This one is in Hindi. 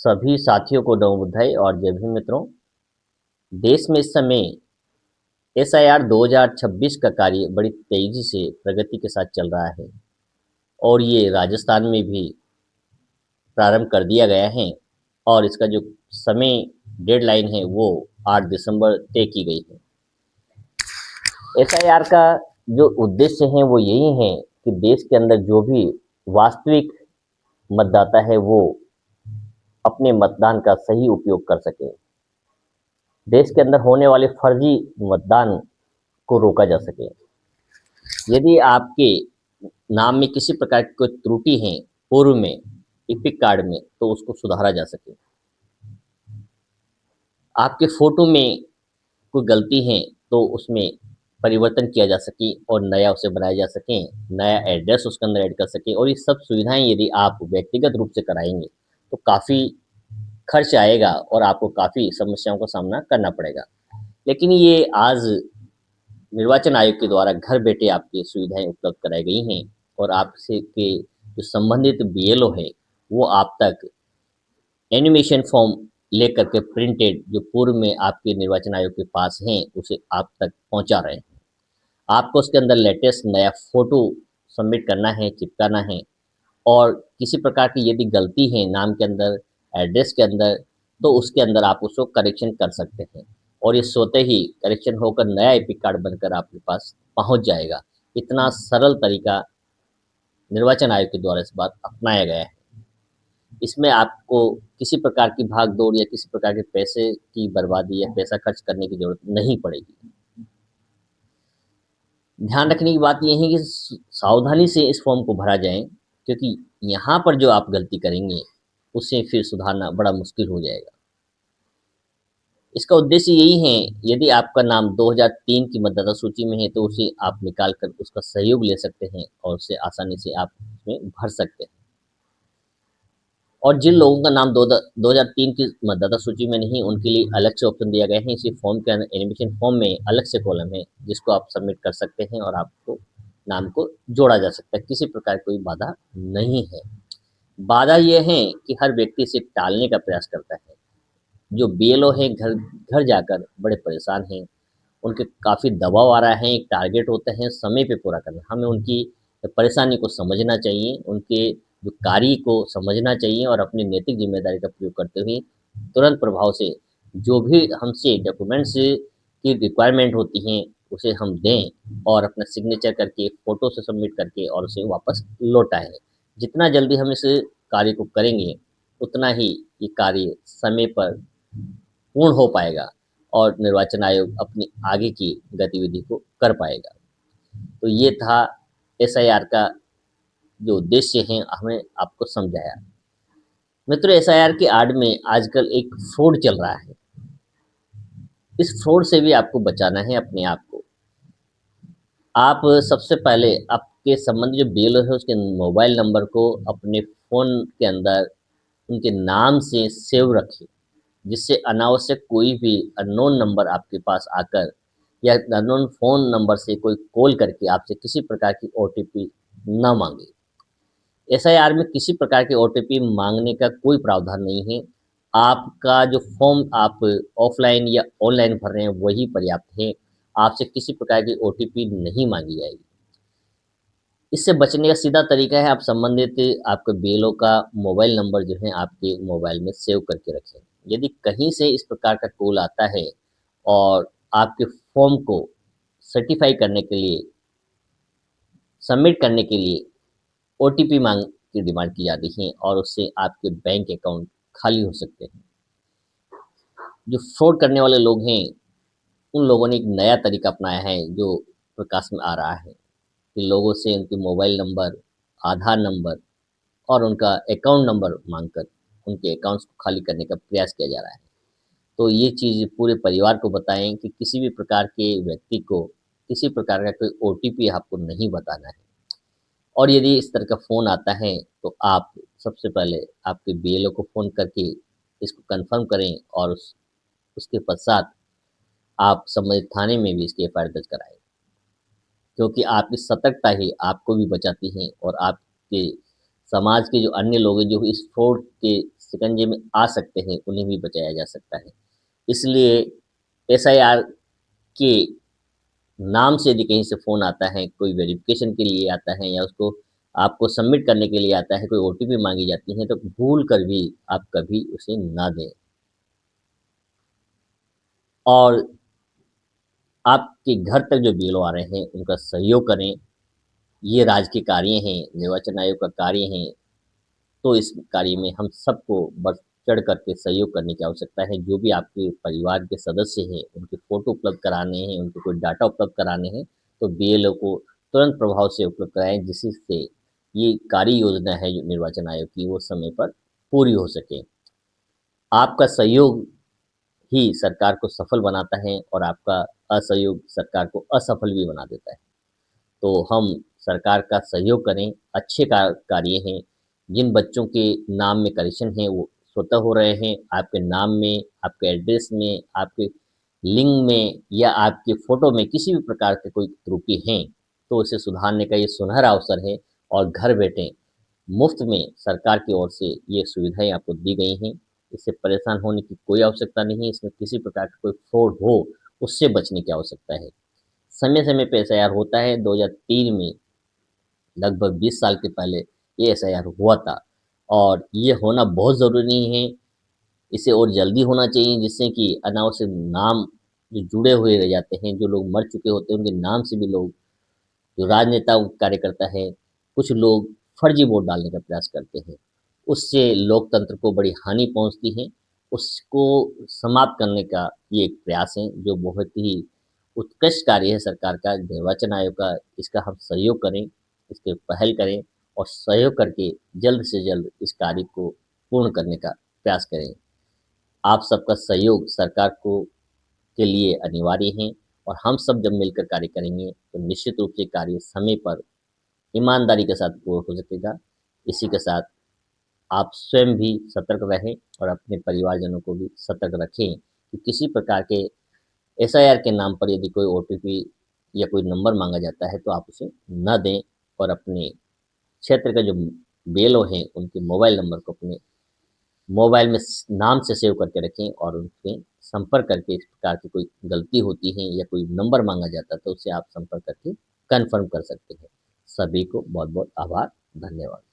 सभी साथियों को नवोदय और जय भीम मित्रों। देश में इस समय एसआईआर 2026 का कार्य बड़ी तेजी से प्रगति के साथ चल रहा है और ये राजस्थान में भी प्रारंभ कर दिया गया है और इसका जो समय डेडलाइन है वो 8 दिसंबर तय की गई है। एसआईआर का जो उद्देश्य है वो यही है कि देश के अंदर जो भी वास्तविक मतदाता है वो अपने मतदान का सही उपयोग कर सके। देश के अंदर होने वाले फर्जी मतदान को रोका जा सके। यदि आपके नाम में किसी प्रकार की कोई त्रुटि है पूर्व में इपिक कार्ड में, तो उसको सुधारा जा सके। आपके फोटो में कोई गलती है तो उसमें परिवर्तन किया जा सके और नया उसे बनाया जा सके, नया एड्रेस उसके अंदर ऐड कर सके। और ये सब सुविधाएं यदि आप व्यक्तिगत रूप से कराएंगे तो काफ़ी खर्च आएगा और आपको काफ़ी समस्याओं का सामना करना पड़ेगा। लेकिन ये आज निर्वाचन आयोग के द्वारा घर बैठे आपकी सुविधाएं उपलब्ध कराई गई हैं और आपसे के जो संबंधित बीएलओ है वो आप तक एनिमेशन फॉर्म लेकर के प्रिंटेड जो पूर्व में आपके निर्वाचन आयोग के पास हैं उसे आप तक पहुंचा रहे हैं। आपको उसके अंदर लेटेस्ट नया फोटो सबमिट करना है, चिपकाना है। और किसी प्रकार की यदि गलती है नाम के अंदर, एड्रेस के अंदर, तो उसके अंदर आप उसको करेक्शन कर सकते हैं और ये स्वतः ही करेक्शन होकर नया एपिक कार्ड बनकर आपके पास पहुंच जाएगा। इतना सरल तरीका निर्वाचन आयोग के द्वारा इस बार अपनाया गया है। इसमें आपको किसी प्रकार की भाग दौड़ या किसी प्रकार के पैसे की बर्बादी या पैसा खर्च करने की जरूरत नहीं पड़ेगी। ध्यान रखने की बात यह है कि सावधानी से इस फॉर्म को भरा जाए, क्योंकि यहाँ पर जो आप गलती करेंगे उसे फिर सुधारना बड़ा मुश्किल हो जाएगा। इसका उद्देश्य यही है, यदि आपका नाम 2003 की मतदाता सूची में है तो उसे आप निकाल कर उसका सहयोग ले सकते हैं और उसे आसानी से आप उसमें भर सकते हैं। और जिन लोगों का नाम 2003 की मतदाता सूची में नहीं, उनके लिए अलग से ऑप्शन दिया गया है। इसी फॉर्म के अंदर एनिमेशन फॉर्म में अलग से कॉलम है जिसको आप सबमिट कर सकते हैं और आपको नाम को जोड़ा जा सकता है। किसी प्रकार कोई बाधा नहीं है। बाधा यह है कि हर व्यक्ति इसे टालने का प्रयास करता है। जो बीएलओ है घर घर जाकर बड़े परेशान हैं, उनके काफ़ी दबाव आ रहा है, एक टारगेट होता है समय पे पूरा करना। हमें उनकी परेशानी को समझना चाहिए, उनके जो कार्य को समझना चाहिए और अपनी नैतिक जिम्मेदारी का प्रयोग करते हुए तुरंत प्रभाव से जो भी हमसे डॉक्यूमेंट्स की रिक्वायरमेंट होती हैं उसे हम दें और अपना सिग्नेचर करके फ़ोटो से सबमिट करके और उसे वापस लौटाएँ। जितना जल्दी हम इस कार्य को करेंगे उतना ही ये कार्य समय पर पूर्ण हो पाएगा और निर्वाचन आयोग अपनी आगे की गतिविधि को कर पाएगा। तो ये था एसआईआर का जो उद्देश्य है, हमें आपको समझाया। मित्रों, एसआईआर की आड़ में आजकल एक फ्रॉड चल रहा है। इस फ्रॉड से भी आपको बचाना है अपने आप को। आप सबसे पहले आपके संबंधी जो बीएलओ है उसके मोबाइल नंबर को अपने फ़ोन के अंदर उनके नाम से सेव रखें, जिससे अनावश्यक कोई भी अननोन नंबर आपके पास आकर या अननोन फ़ोन नंबर से कोई कॉल करके आपसे किसी प्रकार की ओटीपी ना मांगे। एसआईआर में किसी प्रकार के ओटीपी मांगने का कोई प्रावधान नहीं है। आपका जो फॉर्म आप ऑफलाइन या ऑनलाइन भर रहे हैं वही पर्याप्त है। आपसे किसी प्रकार की ओटीपी नहीं मांगी जाएगी। इससे बचने का सीधा तरीका है, आप संबंधित आपके बीएलओ का मोबाइल नंबर जो है आपके मोबाइल में सेव करके रखें। यदि कहीं से इस प्रकार का कॉल आता है और आपके फॉर्म को सर्टिफाई करने के लिए, सबमिट करने के लिए ओटीपी मांग की डिमांड की जाती है और उससे आपके बैंक अकाउंट खाली हो सकते हैं। जो फ्रॉड करने वाले लोग हैं उन लोगों ने एक नया तरीका अपनाया है जो प्रकाश में आ रहा है कि लोगों से उनके मोबाइल नंबर, आधार नंबर और उनका अकाउंट नंबर मांगकर उनके अकाउंट्स को खाली करने का प्रयास किया जा रहा है। तो ये चीज़ पूरे परिवार को बताएं कि किसी भी प्रकार के व्यक्ति को किसी प्रकार का कोई ओटीपी आपको नहीं बताना है। और यदि इस तरह का फ़ोन आता है तो आप सबसे पहले आपके बीएलओ को फ़ोन करके इसको कन्फर्म करें और उसके पश्चात आप संबंधित थाने में भी इसकी एफआईआर दर्ज कराएँ। क्योंकि आपकी सतर्कता ही आपको भी बचाती है और आपके समाज के जो अन्य लोग हैं, जो इस फ्रॉड के शिकंजे में आ सकते हैं, उन्हें भी बचाया जा सकता है। इसलिए एसआईआर के नाम से यदि कहीं से फ़ोन आता है, कोई वेरिफ़िकेशन के लिए आता है या उसको आपको सबमिट करने के लिए आता है, कोई ओटीपी माँगी जाती है, तो भूल कर भी आप कभी उसे ना दें। और आपके घर तक जो बीएलओ आ रहे हैं, उनका सहयोग करें। ये राज्य के कार्य हैं, निर्वाचन आयोग का कार्य है, तो इस कार्य में हम सबको बढ़-चढ़ कर के सहयोग करने की आवश्यकता है। जो भी आपके परिवार के सदस्य हैं, उनके फ़ोटो उपलब्ध कराने हैं, उनको कोई डाटा उपलब्ध कराने हैं, तो बीएलओ को तुरंत प्रभाव से उपलब्ध कराएँ, जिससे ये कार्य योजना है जो निर्वाचन आयोग की, वो समय पर पूरी हो सके। आपका सहयोग ही सरकार को सफल बनाता है और आपका असहयोग सरकार को असफल भी बना देता है। तो हम सरकार का सहयोग करें, अच्छे कार्य हैं। जिन बच्चों के नाम में करेक्शन है वो स्वतः हो रहे हैं, आपके नाम में, आपके एड्रेस में, आपके लिंग में या आपके फ़ोटो में किसी भी प्रकार के कोई त्रुटि हैं, तो उसे सुधारने का ये सुनहरा अवसर है और घर बैठे मुफ़्त में सरकार की ओर से ये सुविधाएँ आपको दी गई हैं। इससे परेशान होने की कोई आवश्यकता नहीं है, इसमें किसी प्रकार का कोई फ्रॉड हो, उससे बचने की आवश्यकता है। समय-समय पे एसआईआर होता है, 2003 में लगभग 20 साल के पहले ये एसआईआर हुआ था और ये होना बहुत ज़रूरी है। इसे और जल्दी होना चाहिए जिससे कि अनावश्यक नाम जो जुड़े हुए रह जाते हैं, जो लोग मर चुके होते हैं, उनके नाम से भी लोग जो राजनेता कार्यकर्ता है, कुछ लोग फर्जी वोट डालने का प्रयास करते हैं। उससे लोकतंत्र को बड़ी हानि पहुँचती है। उसको समाप्त करने का ये एक प्रयास है, जो बहुत ही उत्कृष्ट कार्य है सरकार का, निर्वाचन आयोग का। इसका हम सहयोग करें, इसकी पहल करें और सहयोग करके जल्द से जल्द इस कार्य को पूर्ण करने का प्रयास करें। आप सबका सहयोग सरकार को के लिए अनिवार्य है और हम सब जब मिलकर कार्य करेंगे, तो निश्चित रूप से कार्य समय पर ईमानदारी के साथ पूर्ण हो सकेगा। इसी के साथ आप स्वयं भी सतर्क रहें और अपने परिवारजनों को भी सतर्क रखें कि किसी प्रकार के एसआईआर के नाम पर यदि कोई ओटीपी या कोई नंबर माँगा जाता है, तो आप उसे ना दें और अपने क्षेत्र का जो बीएलओ हैं, उनके मोबाइल नंबर को अपने मोबाइल में नाम से सेव करके रखें और उनसे संपर्क करके इस प्रकार की कोई गलती होती है या कोई नंबर माँगा जाता है, तो उससे आप संपर्क करके कन्फर्म कर सकते हैं। सभी को बहुत-बहुत आभार, धन्यवाद।